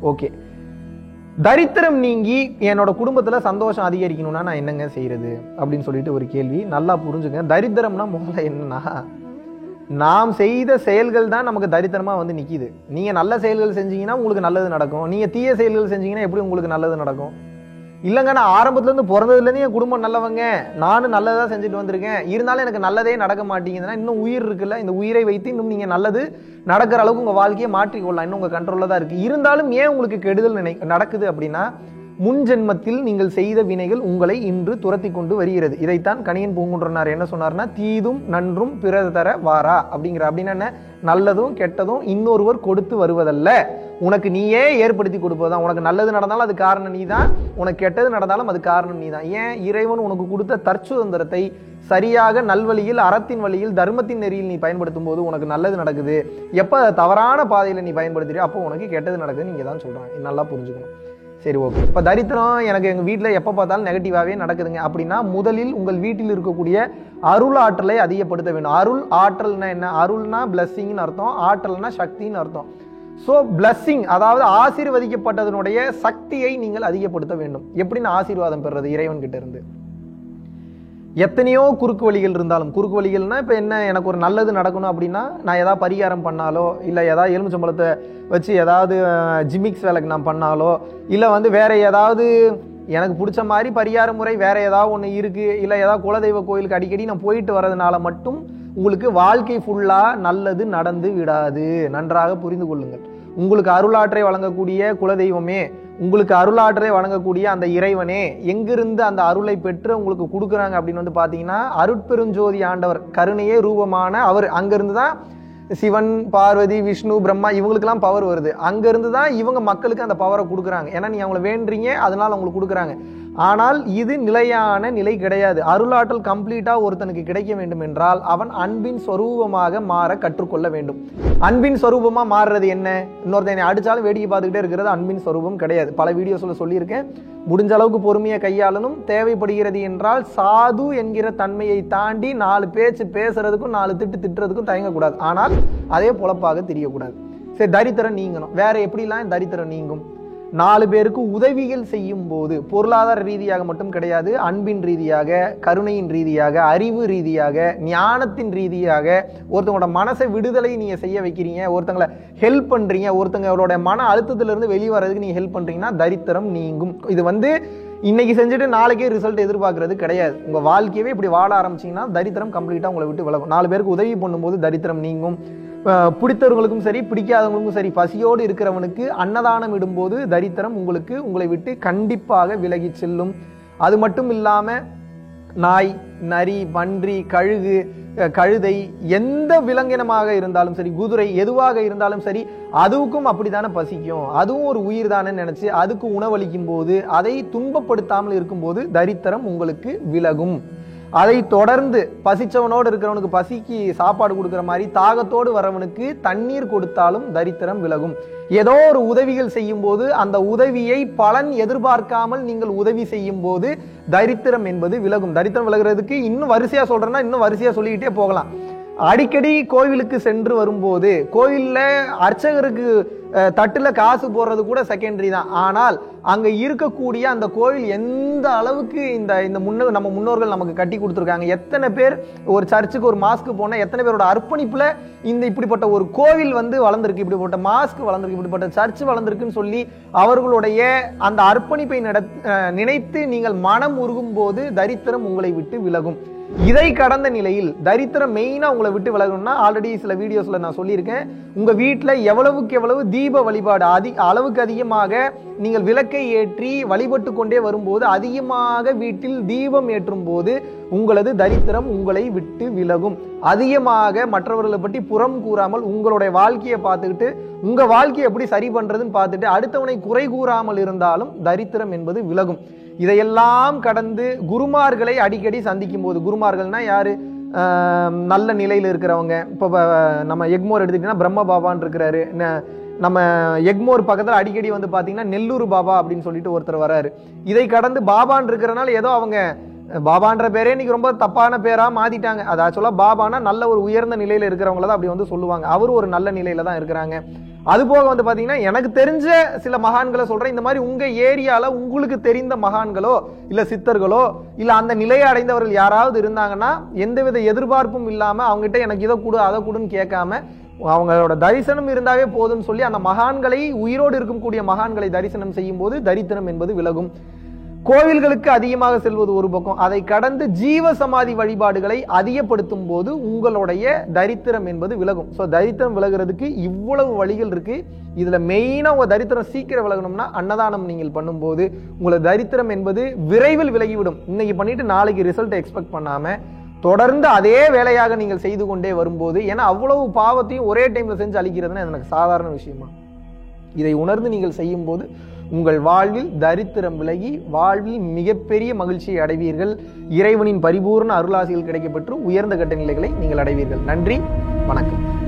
Okay, தரித்திரம் நீங்கி என்னோட குடும்பத்துல சந்தோஷம் அதிகரிக்கணும்னா நான் என்னங்க செய்யறது அப்படின்னு சொல்லிட்டு ஒரு கேள்வி. நல்லா புரிஞ்சுங்க. தரித்திரம்னா முதல்ல என்னன்னா, நாம் செய்த செயல்கள் தான் நமக்கு தரித்திரமா வந்து நிக்குது. நீங்க நல்ல செயல்கள் செஞ்சீங்கன்னா உங்களுக்கு நல்லது நடக்கும். நீங்க தீய செயல்கள் செஞ்சீங்கன்னா எப்படி உங்களுக்கு நல்லது நடக்கும்? இல்லைங்க, நான் ஆரம்பத்துல இருந்து பிறந்ததுல இருந்து என் குடும்பம் நல்லவங்க, நானும் நல்லதா செஞ்சுட்டு வந்திருக்கேன், இருந்தாலும் எனக்கு நல்லதே நடக்க மாட்டேங்குதுன்னா இன்னும் உயிர் இருக்குல்ல, இந்த உயிரை வைத்து இன்னும் நீங்க நல்லது நடக்கிற அளவுக்கு உங்க வாழ்க்கையை மாற்றிக்கொள்ளலாம், இன்னும் உங்க கண்ட்ரோல்ல தான் இருக்கு. இருந்தாலும் ஏன் உங்களுக்கு கெடுதல் நடக்குது அப்படின்னா, முன் ஜென்மத்தில் நீங்கள் செய்த வினைகள் உங்களை இன்று துரத்தி கொண்டு வருகிறது. இதைத்தான் கணியன் பூங்குன்றனார் என்ன சொன்னார்னா, தீதும் நன்றும் பிறர் தர வாரா அப்படிங்கிற. அப்படின்னா என்ன? நல்லதும் கெட்டதும் இன்னொருவர் கொடுத்து வருவதல்ல, உனக்கு நீயே ஏற்படுத்தி கொடுப்பதுதான். உனக்கு நல்லது நடந்தாலும் அது காரணம் நீ தான், உனக்கு கெட்டது நடந்தாலும் அது காரணம் நீ தான். ஏன்? இறைவன் உனக்கு கொடுத்த தற்சுதந்திரத்தை சரியாக நல்வழியில், அறத்தின் வழியில், தர்மத்தின் நெறியில் நீ பயன்படுத்தும் போது உனக்கு நல்லது நடக்குது. எப்ப தவறான பாதையில நீ பயன்படுத்துறியோ அப்போ உனக்கு கெட்டது நடக்குது. நீங்க தான் சொல்றாங்க, நல்லா புரிஞ்சுக்கணும். சரி, ஓகே. இப்ப தரித்திரம் எனக்கு எங்க வீட்டுல எப்ப பார்த்தாலும் நெகட்டிவாவே நடக்குதுங்க அப்படின்னா, முதலில் உங்கள் வீட்டில் இருக்கக்கூடிய அருள் ஆற்றலை அதிகப்படுத்த வேண்டும். அருள் ஆற்றல்னா என்ன? அருள்னா பிளஸ்ஸிங்னு அர்த்தம், ஆற்றல்னா சக்தின்னு அர்த்தம். சோ பிளஸ்ஸிங் அதாவது ஆசீர்வதிக்கப்பட்டதனுடைய சக்தியை நீங்கள் அதிகப்படுத்த வேண்டும். எப்படின்னு ஆசீர்வாதம் பெறுறது? இறைவன் கிட்ட இருந்து. எத்தனையோ குறுக்கு வழிகள் இருந்தாலும், குறுக்கு வழிகள்னா இப்ப என்ன, எனக்கு ஒரு நல்லது நடக்கணும் அப்படின்னா நான் ஏதாவது பரிகாரம் பண்ணாலோ, இல்ல ஏதாவது எலுமிச்சம்பழத்தை வச்சு ஏதாவது ஜிமிக்ஸ் வேலைக்கு நான் பண்ணாலோ, இல்ல வந்து வேற ஏதாவது எனக்கு பிடிச்ச மாதிரி பரிகார முறை வேற ஏதாவது ஒண்ணு இருக்கு, இல்ல ஏதாவது குலதெய்வ கோயிலுக்கு அடிக்கடி நான் போயிட்டு வர்றதுனால மட்டும் உங்களுக்கு வாழ்க்கை ஃபுல்லா நல்லது நடந்து விடாது. நன்றாக புரிந்து கொள்ளுங்கள். உங்களுக்கு அருளாற்றை வழங்கக்கூடிய குலதெய்வமே, உங்களுக்கு அருளாற்றலை வழங்கக்கூடிய அந்த இறைவனே எங்கிருந்து அந்த அருளை பெற்று உங்களுக்கு கொடுக்குறாங்க அப்படின்னு வந்து பாத்தீங்கன்னா, அருட்பெருஞ்சோதி ஆண்டவர், கருணையே ரூபமான அவர். அங்கிருந்து தான் சிவன், பார்வதி, விஷ்ணு, பிரம்மா இவங்களுக்கெல்லாம் பவர் வருது. அங்கிருந்து தான் இவங்க மக்களுக்கு அந்த பவரை கொடுக்குறாங்க. ஏன்னா நீங்க அவங்களை வேண்டுறீங்க, அதனால அவங்களுக்கு கொடுக்குறாங்க. ஆனால் இது நிலையான நிலை கிடையாது. அருளாற்றல் கம்ப்ளீட்டா ஒருத்தனுக்கு கிடைக்க வேண்டும் என்றால் அவன் அன்பின் ஸ்வரூபமாக மாற கற்றுக்கொள்ள வேண்டும். அன்பின் ஸ்வரூபமா மாறுறது என்ன? இன்னொருத்தனை அடிச்சாலும் வேடிக்கை பார்த்துக்கிட்டே இருக்கிறது அன்பின் ஸ்வரூபம் கிடையாது. பல வீடியோஸ்ல சொல்லியிருக்கேன். முடிஞ்ச அளவுக்கு பொறுமையை கையாளணும். தேவைப்படுகிறது என்றால் சாது என்கிற தன்மையை தாண்டி 4 பேச்சு பேசுறதுக்கும் 4 திட்டு திட்டுறதுக்கும் தயங்கக்கூடாது. ஆனால் அதே பொழப்பாக தெரியக்கூடாது. சரி, தரித்திரம் நீங்கணும். வேற எப்படிலாம் தரித்திரம் நீங்கும்? 4 பேருக்கு உதவிகள் செய்யும் போது, பொருளாதார ரீதியாக மட்டும் கிடையாது, அன்பின் ரீதியாக, கருணையின் ரீதியாக, அறிவு ரீதியாக, ஞானத்தின் ரீதியாக ஒருத்தவங்களோட மனசை விடுதலை நீங்க செய்ய வைக்கிறீங்க, ஒருத்தங்களை ஹெல்ப் பண்றீங்க, ஒருத்தங்களோட மன அழுத்தத்திலிருந்து வெளியே வர்றதுக்கு நீங்க ஹெல்ப் பண்றீங்கன்னா தரித்திரம் நீங்கும். இது வந்து இன்னைக்கு செஞ்சுட்டு நாளைக்கே ரிசல்ட் எதிர்பார்க்கறது கிடையாது. உங்க வாழ்க்கையவே இப்படி வாழ ஆரம்பிச்சீங்கன்னா தரித்திரம் கம்ப்ளீட்டா உங்களை விட்டு விலகும். 4 பேருக்கு உதவி பண்ணும்போது தரித்திரம் நீங்கும். பிடித்தவர்களுக்கும் சரி, பிடிக்காதவங்களுக்கும் சரி, பசியோடு இருக்கிறவனுக்கு அன்னதானம் இடும்போது தரித்திரம் உங்களை விட்டு கண்டிப்பாக விலகி செல்லும். அது மட்டும் இல்லாம நாய், நரி, பன்றி, கழுதை எந்த விலங்கினமாக இருந்தாலும் சரி, குதிரை எதுவாக இருந்தாலும் சரி, அதுக்கும் அப்படித்தானே பசிக்கும். அதுவும் ஒரு உயிர் தானே நினைச்சு அதுக்கு உணவளிக்கும் போது, அதை துன்பப்படுத்தாமல் இருக்கும்போது தரித்திரம் உங்களுக்கு விலகும். அதை தொடர்ந்து பசிச்சவனோடு இருக்கிறவனுக்கு பசிக்கு சாப்பாடு கொடுக்கிற மாதிரி, தாகத்தோடு வரவனுக்கு தண்ணீர் கொடுத்தாலும் தரித்திரம் விலகும். ஏதோ ஒரு உதவிகள் செய்யும் போது அந்த உதவியை பலன் எதிர்பார்க்காமல் நீங்கள் உதவி செய்யும் போது தரித்திரம் என்பது விலகும். தரித்திரம் விலகிறதுக்கு இன்னும் வரிசையா சொல்றேன்னா இன்னும் வரிசையா சொல்லிக்கிட்டே போகலாம். அடிக்கடி கோவிலுக்கு சென்று வரும்போது, கோவில்ல அர்ச்சகருக்கு தட்டுல காசு போடுறது கூட செகண்டரி தான். ஆனால் அங்க இருக்கக்கூடிய அந்த கோவில் எந்த அளவுக்கு நம்ம முன்னோர்கள் நமக்கு கட்டி கொடுத்துருக்காங்க. எத்தனை பேர் ஒரு சர்ச்சுக்கு ஒரு மாஸ்க்கு போனா எத்தனை பேரோட அர்ப்பணிப்புல இப்படிப்பட்ட ஒரு கோவில் வந்து வளர்ந்துருக்கு, இப்படிப்பட்ட மாஸ்க் வளர்ந்துருக்கு, இப்படிப்பட்ட சர்ச் வளர்ந்துருக்குன்னு சொல்லி அவர்களுடைய அந்த அர்ப்பணிப்பை நினைத்து நீங்கள் மனம் உருகும் போது தரித்திரம் உங்களை விட்டு விலகும். இதை கடந்த நிலையில் தரித்திரம் மெயினா உங்களை விட்டு விலகணும்னா, ஆல்ரெடி சில வீடியோஸ்ல நான் சொல்லியிருக்கேன், உங்க வீட்டுல எவ்வளவுக்கு எவ்வளவு தீப வழிபாடு அளவுக்கு அதிகமாக நீங்கள் விளக்கை ஏற்றி வழிபட்டு கொண்டே வரும்போது, அதிகமாக வீட்டில் தீபம் ஏற்றும் போது உங்களது தரித்திரம் உங்களை விட்டு விலகும். அதிகமாக மற்றவர்களை பற்றி புறம் கூறாமல் உங்களுடைய வாழ்க்கையை பார்த்துக்கிட்டு உங்க வாழ்க்கையை எப்படி சரி பண்றதுன்னு பார்த்துட்டு அடுத்தவனை குறை கூறாமல் இருந்தாலும் தரித்திரம் என்பது விலகும். இதையெல்லாம் கடந்து குருமார்களை அடிக்கடி சந்திக்கும் போது, குருமார்கள்னா யாரு? நல்ல நிலையில இருக்கிறவங்க. இப்போ நம்ம எக்மோர் எடுத்துக்கிட்டீங்கன்னா பிரம்ம பாபான்னு இருக்கிறாரு. நம்ம எக்மோர் பக்கத்துல அடிக்கடி வந்து பாத்தீங்கன்னா நெல்லூர் பாபா அப்படின்னு சொல்லிட்டு ஒருத்தர் வராரு. இதை கடந்து பாபான்னு இருக்கிறனால ஏதோ அவங்க பாபான்ற பேரே இன்னைக்கு ரொம்ப தப்பான பேரா மாத்திட்டாங்க. அது ஆக்சுவலா பாபானா நல்ல ஒரு உயர்ந்த நிலையில இருக்கிறவங்கள தான் அப்படி வந்து சொல்லுவாங்க. அவரு ஒரு நல்ல நிலையில தான் இருக்கிறாங்க. அது போக வந்து பாத்தீங்கன்னா எனக்கு தெரிஞ்ச சில மகான்களை சொல்றேன். இந்த மாதிரி உங்க ஏரியால உங்களுக்கு தெரிந்த மகான்களோ இல்ல சித்தர்களோ இல்ல அந்த நிலையை அடைந்தவர்கள் யாராவது இருந்தாங்கன்னா எந்தவித எதிர்பார்ப்பும் இல்லாம அவங்ககிட்ட எனக்கு இதை கொடு அதை கொடுன்னு கேட்காம அவங்களோட தரிசனம் இருந்தாவே போதும்னு சொல்லி அந்த மகான்களை, உயிரோடு இருக்கக்கூடிய மகான்களை தரிசனம் செய்யும் போது தரித்திரம் என்பது விலகும். கோவில்களுக்கு அதிகமாக செல்வது ஒரு பக்கம், அதை கடந்து ஜீவ சமாதி வழிபாடுகளை அதிகப்படுத்தும் போது உங்களுடைய தரித்திரம் என்பது விலகும். ஸோ தரித்திரம் விலகிறதுக்கு இவ்வளவு வழிகள் இருக்கு. இதுல மெயினா உங்க தரித்திரம் சீக்கிரம் விலகணும்னா அன்னதானம் நீங்கள் பண்ணும்போது உங்களோட தரித்திரம் என்பது விரைவில் விலகிவிடும். இன்னைக்கு பண்ணிட்டு நாளைக்கு ரிசல்ட் எக்ஸ்பெக்ட் பண்ணாம தொடர்ந்து அதே வேலையாக நீங்கள் செய்து கொண்டே வரும்போது, ஏன்னா அவ்வளவு பாவத்தையும் ஒரே டைம்ல செஞ்சு அழிக்கிறதுனா எனக்கு சாதாரண விஷயமா? இதை உணர்ந்து நீங்கள் செய்யும் போது உங்கள் வாழ்வில் தரித்திரம் விலகி வாழ்வில் மிகப்பெரிய மகிழ்ச்சியை அடைவீர்கள். இறைவனின் பரிபூர்ண அருளாசிகள் கிடைக்கப்பெற்று உயர்ந்த கட்ட நிலைகளை நீங்கள் அடைவீர்கள். நன்றி, வணக்கம்.